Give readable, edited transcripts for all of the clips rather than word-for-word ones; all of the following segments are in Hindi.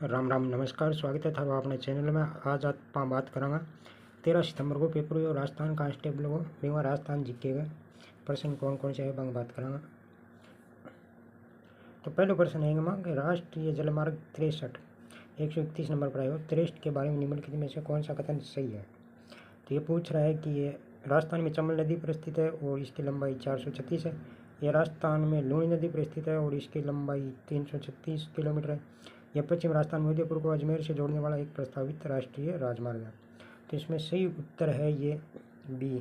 राम राम नमस्कार, स्वागत है थारो अपने चैनल में। आज आप बात करांगा 13 सितंबर को पेपर हुए राजस्थान कांस्टेबल को बीमा राजस्थान जीके गए प्रश्न कौन कौन से है बंग बात करांगा। तो पहले प्रश्न है कि राष्ट्रीय जलमार्ग 63 131 नंबर पर आयो 63 के बारे में निम्नलिखित में से कौन सा कथन सही है। तो ये पूछ रहा है कि ये राजस्थान में चंबल नदी पर स्थित है और इसकी लंबाई 436 है। यह राजस्थान में लूणी नदी पर स्थित है और इसकी लंबाई 336 किलोमीटर है। यह पश्चिम राजस्थान में उदयपुर को अजमेर से जोड़ने वाला एक प्रस्तावित राष्ट्रीय राजमार्ग है। तो इसमें सही उत्तर है ये बी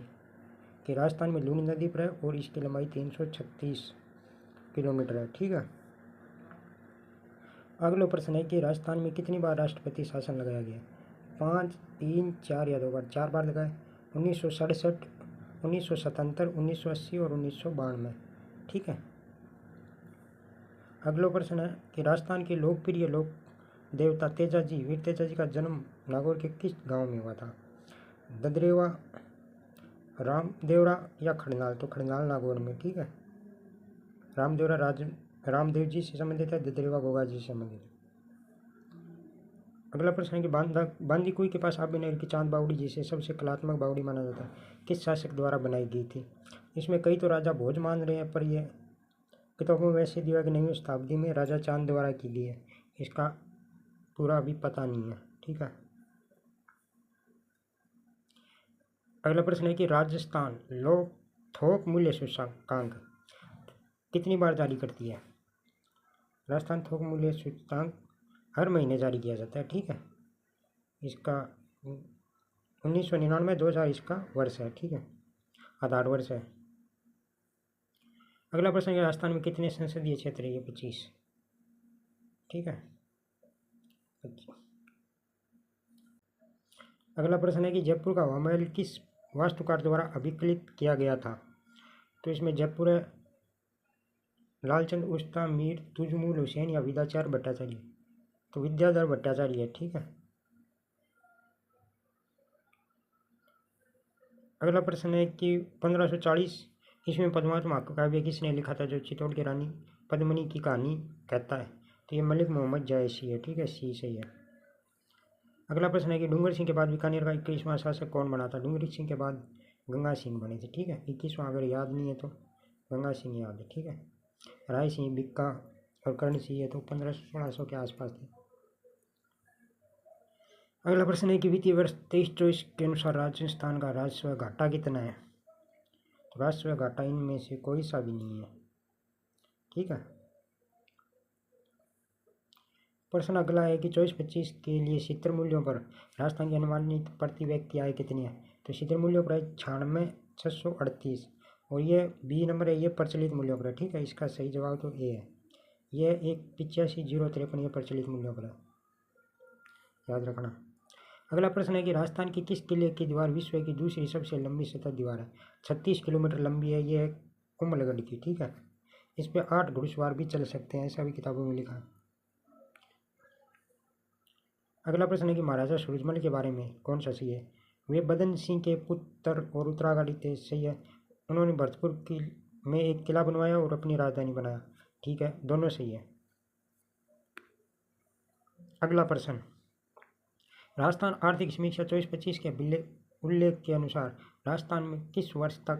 कि राजस्थान में लूणी नदी पर है और इसकी लंबाई 336 किलोमीटर है। ठीक है। अगला प्रश्न है कि राजस्थान में कितनी बार राष्ट्रपति शासन लगाया गया। 5, 3, 4 या 2 बार। 4 बार लगाए। 1967, 1977, 1980 और 1992। ठीक है। अगला प्रश्न है कि राजस्थान के लोकप्रिय लोक देवता तेजाजी वीर तेजाजी का जन्म नागौर के किस गांव में हुआ था। ददरेवा, रामदेवरा या खड़नाल। तो खड़नाल नागौर में। ठीक है। रामदेवरा रामदेव जी से संबंधित है, ददरेवा गोगा जी से संबंधित है। अगला प्रश्न है कि बांदीकुई के पास आबेनगर की चांद बावड़ी जिसे सबसे कलात्मक बावड़ी माना जाता है किस शासक द्वारा बनाई गई थी। इसमें कई तो राजा भोज मान रहे हैं, पर यह किताबों में वैसे दिया कि 9वीं शताब्दी में राजा चांद द्वारा की गई है। इसका पूरा अभी पता नहीं है। ठीक है। अगला प्रश्न है कि राजस्थान लोक थोक मूल्य सूचकांक कितनी बार जारी करती है। राजस्थान थोक मूल्य सूचकांक हर महीने जारी किया जाता है। ठीक है। इसका 1999 2000 इसका वर्ष है। ठीक है, आधार वर्ष है। अगला प्रश्न है राजस्थान में कितने संसदीय क्षेत्र है। ये 25। ठीक है। अगला प्रश्न है कि जयपुर का हवा महल किस वास्तुकार द्वारा अभिकलित किया गया था। तो इसमें जयपुर है लालचंद उस्ता, मीर तुजमूल हुसैन या विद्याचार्य भट्टाचार्य। तो विद्याधर भट्टाचार्य है। ठीक है। अगला प्रश्न है कि 1540 ईस्वी में पद्मावत महाकाव्य किसने लिखा था जो चित्तौड़ की रानी पद्मिनी की कहानी कहता है। तो ये मलिक मोहम्मद जायसी है। ठीक है, सी सही है। अगला प्रश्न है कि डूंगर सिंह के बाद बीकानेर का 21वां शासक कौन बना था। डूंगर सिंह के बाद गंगा सिंह बने थे। ठीक है, 21वां अगर याद नहीं है तो गंगा सिंह याद है। ठीक है। राय सिंह, बिक्का और कर्ण सिंह है तो 1500-1600 के आसपास थे। अगला प्रश्न है कि वित्तीय वर्ष 23-24 के अनुसार राजस्थान का राजस्व घाटा कितना है। तो राजस्व घाटा इनमें से कोई सा भी नहीं है। ठीक है। प्रश्न अगला है कि 24-25 के लिए शीतर मूल्यों पर राजस्थान की अनुमानित प्रति व्यक्ति आय कितनी है। तो शीतर मूल्यों पर 96,638 और ये बी नंबर है, ये प्रचलित मूल्यों पर है। ठीक है, इसका सही जवाब तो ए है। यह 85,053 ये प्रचलित मूल्यों पर है, याद रखना। अगला प्रश्न है कि राजस्थान की किस किले की दीवार विश्व की दूसरी सबसे लंबी सतत दीवार है। 36 किलोमीटर लंबी है। ये कुंभलगढ़ की। ठीक है। इस पर 8 घुड़सवार भी चल सकते हैं, ऐसा भी किताबों में लिखा है। अगला प्रश्न है कि महाराजा सूरजमल के बारे में कौन सा सही है। वे बदन सिंह के पुत्र और उत्तराधिकारी थे। सही है। उन्होंने भरतपुर में एक किला बनवाया और अपनी राजधानी बनाया। ठीक है, दोनों सही है। अगला प्रश्न, राजस्थान आर्थिक समीक्षा 24-25 के उल्लेख के अनुसार राजस्थान में किस वर्ष तक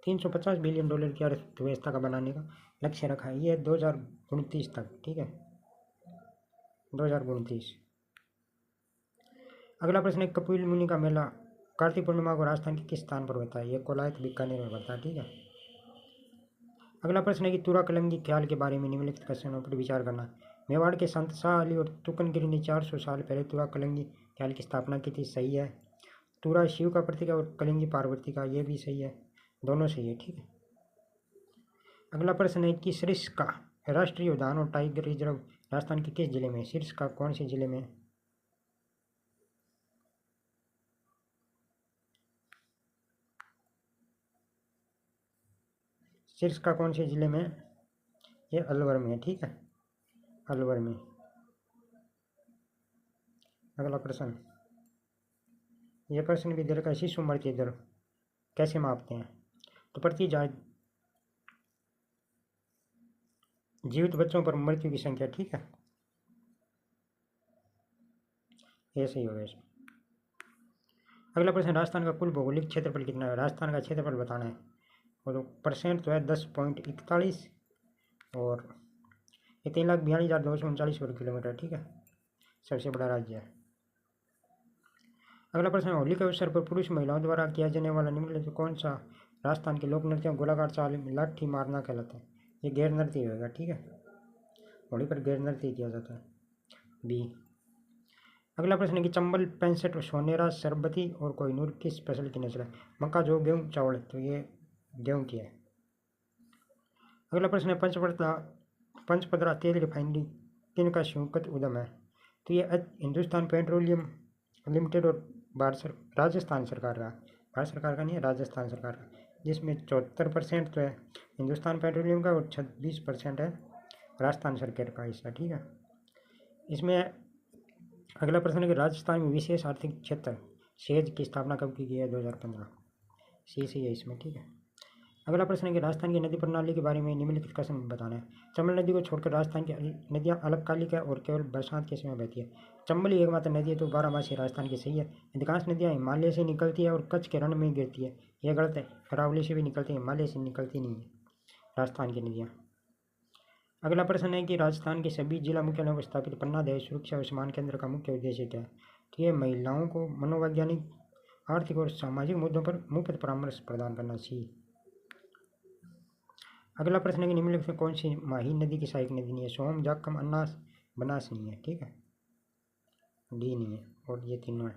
$350 बिलियन की अर्थव्यवस्था का बनाने का लक्ष्य रखा है। यह 2029 तक। ठीक है, 2029। अगला प्रश्न है कपिल मुनि का मेला कार्तिक पूर्णिमा को राजस्थान के किस स्थान पर होता है। यह कोलायत बीकानेर में पड़ता है। ठीक है। अगला प्रश्न है कि तुरा कलंगी ख्याल के बारे में निम्नलिखित प्रश्नों पर विचार करना। मेवाड़ के संत शाह अली और तुकनगिरी ने 400 साल पहले तुरा कलंगी ख्याल की स्थापना की थी। सही है। तुरा शिव का प्रतीक है और कलंगी पार्वती का। ये भी सही है, दोनों सही है। ठीक है। अगला प्रश्न है कि शीर्ष का राष्ट्रीय उद्यान और टाइगर रिजर्व राजस्थान के किस जिले में। शीर्ष का कौन से जिले में। शीर्ष का कौन से जिले में। ये अलवर में है। ठीक है, अलवर में। अगला प्रश्न, यह प्रश्न भी दे रखा है शिशु मृत्यु दर कैसे मापते हैं। तो प्रति जीवित बच्चों पर मृत्यु की संख्या। ठीक है। ये सही होगा इसमें। अगला प्रश्न, राजस्थान का कुल भौगोलिक क्षेत्रफल कितना है? राजस्थान का क्षेत्रफल बताना है, और परसेंट तो है 10.41, और ये 3,42,239 वर्ग किलोमीटर, ठीक है, सबसे बड़ा राज्य है। अगला प्रश्न, होली के अवसर पर पुरुष महिलाओं द्वारा किया जाने वाला निम्नलिखित कौन सा राजस्थान के लोक नृत्यों गोलाकार चाल में लाठी मारना कहलाता है? ये गैर नृत्य होगा, ठीक है, होली पर गैर नृत्य किया जाता है, बी। अगला प्रश्न है कि चंबल, 65, सोनेरा, सरबती और कोहिनूर किस फसल की नस्ल है? मक्का, जौ, गेहूँ, चावल, तो ये गेहूँ की है। अगला प्रश्न है, पंचपदरा तेल रिफाइनरी किन का संयुक्त उद्यम है? तो ये हिंदुस्तान पेट्रोलियम लिमिटेड और राजस्थान सरकार का, भारत सरकार का नहीं है, राजस्थान सरकार का, जिसमें 74% तो है हिंदुस्तान पेट्रोलियम का और 26% है राजस्थान सरकार का हिस्सा, ठीक है। इसमें अगला प्रश्न है कि राजस्थान में विशेष आर्थिक क्षेत्र सेज की स्थापना कब की गई है? 2015, सी है इसमें, ठीक है। अगला प्रश्न है कि राजस्थान की नदी प्रणाली के बारे में निम्नलिखित कथन बताना है। चंबल नदी को छोड़कर राजस्थान की नदियाँ अल्पकालिक है और केवल बरसात के समय बहती है। चंबल ही एकमात्र नदी है तो 12 मासी राजस्थान की सही है। अधिकांश नदियाँ हिमालय से निकलती है और कच्छ के रण में गिरती है, यह गलत है। अरावली से भी निकलती है, हिमालय से निकलती नहीं है राजस्थान की नदियाँ। अगला प्रश्न है कि राजस्थान के सभी जिला मुख्यालयों पर स्थापित पन्ना दहेज सुरक्षा और सम्मान केंद्र का मुख्य उद्देश्य क्या है? तो ये महिलाओं को मनोवैज्ञानिक, आर्थिक और सामाजिक मुद्दों पर मुफ्त परामर्श प्रदान करना चाहिए। अगला प्रश्न है कि निम्नलिखित में कौन सी माही नदी की सहायक नदी नहीं है? सोम, जाखम, अन्नास, बनास नहीं है, ठीक है, डी नहीं है, और ये तीनों है।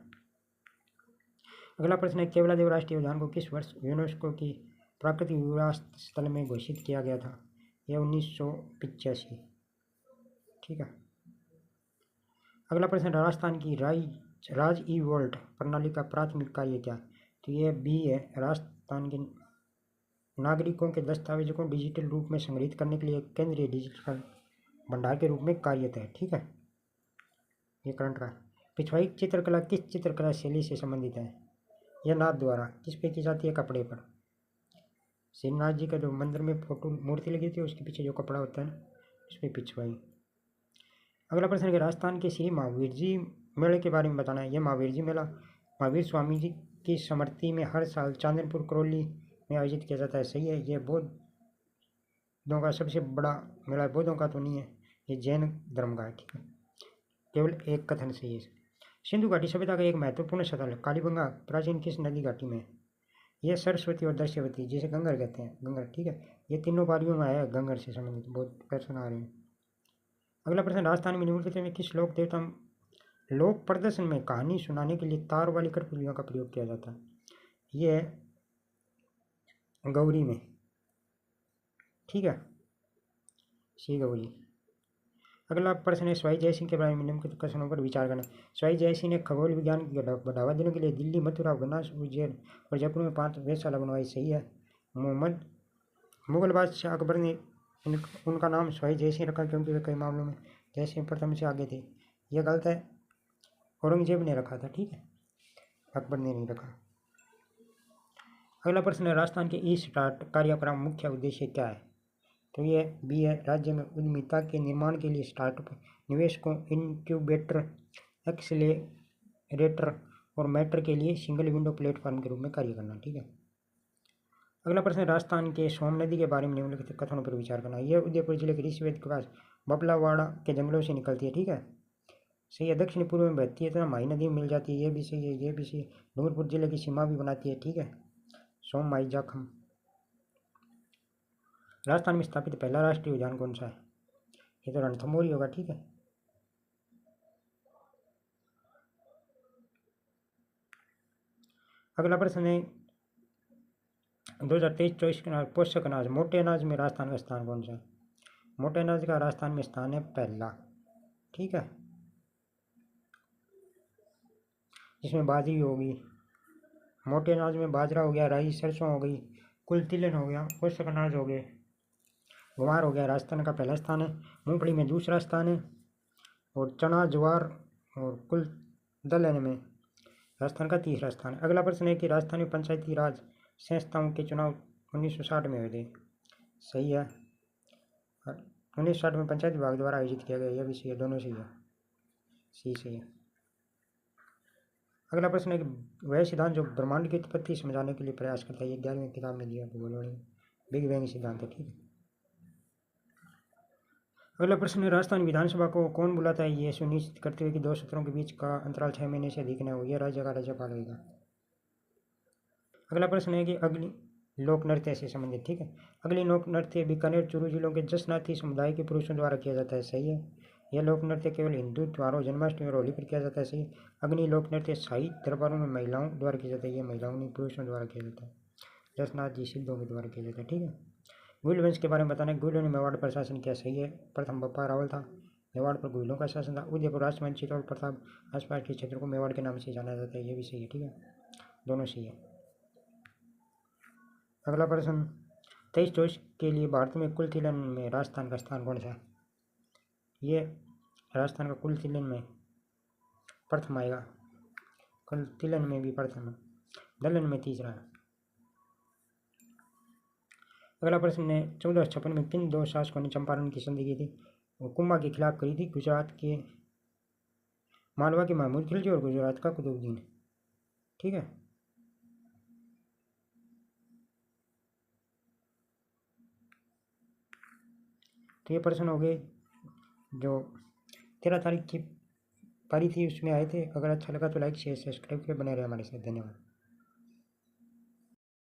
अगला प्रश्न है, केवलादेव राष्ट्रीय उद्यान को किस वर्ष यूनेस्को की प्राकृतिक विरासत स्थल में घोषित किया गया था? यह 1985, ठीक है। अगला प्रश्न, राजस्थान की राज ई वोल्ट प्रणाली का प्राथमिक कार्य क्या है? तो ये बी है, राजस्थान के नागरिकों के दस्तावेजों को डिजिटल रूप में संग्रहित करने के लिए एक केंद्रीय डिजिटल भंडार के रूप में कार्यरत है, ठीक है, ये करंट का। पिछवाई चित्रकला किस चित्रकला शैली से संबंधित है? यह नाथ द्वारा, किस पे की जाती है? कपड़े पर। श्रीनाथ जी का जो मंदिर में फोटो मूर्ति लगी थी उसके पीछे जो कपड़ा होता है उस पर पिछवाई। अगला प्रश्न है कि राजस्थान के श्री महावीर जी मेले के बारे में बताना है। यह महावीर जी मेला महावीर स्वामी जी की स्मृति में हर साल चांदनपुर करौली में आयोजित किया जाता है, सही है। यह बौद्धों का सबसे बड़ा मेला, बौद्धों का तो नहीं है, ये जैन धर्म का है, ठीक है, केवल एक कथन सही है। सिंधु घाटी सभ्यता का एक महत्वपूर्ण स्थल कालीबंगा प्राचीन किस नदी घाटी में? यह सरस्वती और दस्यवती, जिसे गंगर कहते हैं, गंगर, ठीक है, ये तीनों पारियों में है गंगर से संबंधित, बहुत प्रश्न आ रहे हैं। अगला प्रश्न, राजस्थान में निम्नलिखित में किस लोक देवता लोक प्रदर्शन में कहानी सुनाने के लिए तार वाली कठपुतलियों का प्रयोग किया जाता है? ये गौरी में, ठीक है, सी गौरी। अगला प्रश्न है, स्वाई जय सिंह के बारे में निम्नलिखित प्रश्नों पर विचार करना। स्वाई जय सिंह ने खगोल विज्ञान की बढ़ावा देने के लिए दिल्ली, मथुरा, बनास, उज्जैन और जयपुर में 5 वेधशाला बनवाई, सही है। मुगल बादशाह अकबर ने उनका नाम स्वाई जय सिंह रखा क्योंकि वे कई मामलों में जय सिंह प्रथम से आगे थे, यह गलत है, औरंगजेब ने रखा था, ठीक है, अकबर ने नहीं रखा। अगला प्रश्न है, राजस्थान के ई स्टार्ट कार्यक्रम मुख्य उद्देश्य क्या है? तो ये बी है, राज्य में उद्यमिता के निर्माण के लिए स्टार्टअप निवेशकों, इनक्यूबेटर, एक्सेलेरेटर और मेटर के लिए सिंगल विंडो प्लेटफॉर्म के रूप में कार्य करना, ठीक है। अगला प्रश्न, राजस्थान के सोम नदी के बारे में निम्नलिखित कथनों पर विचार करना। यह उदयपुर जिले के ऋषिवेद के पास बबलावाड़ा के जंगलों से निकलती है, ठीक है, सही है। दक्षिण पूर्व में बहती है तथा माही नदी में मिल जाती है, ये भी सही है, ये भी सही है। डूंगरपुर जिले की सीमा भी बनाती है, ठीक है, सोम, माही, जाखम। राजस्थान में स्थापित पहला राष्ट्रीय उद्यान कौन सा है? ये तो रणथंभौर ही होगा, ठीक है। अगला प्रश्न है, 2023-24 के पोषक अनाज मोटे अनाज में राजस्थान का स्थान कौन सा है? मोटे अनाज का राजस्थान में स्थान है पहला, ठीक है, जिसमें बाजरी होगी। मोटे अनाज में बाजरा हो गया, राई, सरसों हो गई, कुल तिलहन हो गया, पोषक अनाज हो गए। ग्वार हो गया, राजस्थान का पहला स्थान है। मूंगफली में दूसरा स्थान है, और चना, ज्वार और कुल दलहन में राजस्थान का तीसरा स्थान है। अगला प्रश्न है कि राजस्थान में पंचायती राज संस्थाओं के चुनाव 1960 में हुए थे, सही है। 1960 में पंचायत विभाग द्वारा आयोजित किया गया, यह भी सही है, दोनों सही है, सही है। अगला प्रश्न है कि वह सिद्धांत जो ब्रह्मांड की उत्पत्ति समझाने के लिए प्रयास करता है, ये 11वीं किताब में दिया भूगोल, बिग बैंग सिद्धांत है। ठीक है। अगला प्रश्न है राजस्थान विधानसभा को कौन बुलाता है, ये सुनिश्चित करते हुए कि दो सत्रों के बीच का अंतराल 6 महीने से अधिक न हो, यह राज्य का राज्यपाल होगा। अगला प्रश्न है कि अगली लोक नृत्य से संबंधित। ठीक है। अगली लोक नृत्य बीकानेर चूरू जिलों के जसनाती समुदाय के पुरुषों द्वारा किया जाता है। सही है। यह लोक नृत्य केवल हिंदू त्योहारों जन्माष्टमी और होली पर किया जाता है। सही है। अग्नि लोक नृत्य शाही दरबारों में महिलाओं द्वारा किया जाता है। यह महिलाओं नहीं पुरुषों द्वारा किया जाता है। जसनाथ जी सिद्धों के द्वारा किया जाता है। ठीक है। गुल वंश के बारे में बताना। गुलों ने मेवाड़ पर शासन किया। सही है। प्रथम बप्पा रावल था। मेवाड़ पर गुलों का शासन था। उदयपुर राजवंश चित्तौड़ प्रताप आसपास के क्षेत्रों को मेवाड़ के नाम से जाना जाता है। यह भी सही है। ठीक है। दोनों सही है। अगला प्रश्न 23-24 के लिए भारत में कुल तिलन में राजस्थान का स्थान कौन सा है? ये राजस्थान का कुल तिलन में प्रथम आएगा। कुल तिलन में भी प्रथम है। दलन में तीसरा है। अगला प्रश्न है 1456 में किन दो शासकों ने चंपारण की संधि की थी? वो कुंभा के खिलाफ करी थी। गुजरात के मालवा के महमूद खिलजी और गुजरात का कुतुबुद्दीन। ठीक है। तो ये प्रश्न हो गए जो 13 तारीख की पारी थी उसमें आए थे। अगर अच्छा लगा तो लाइक शेयर सब्सक्राइब करके बने रहे हमारे साथ। धन्यवाद।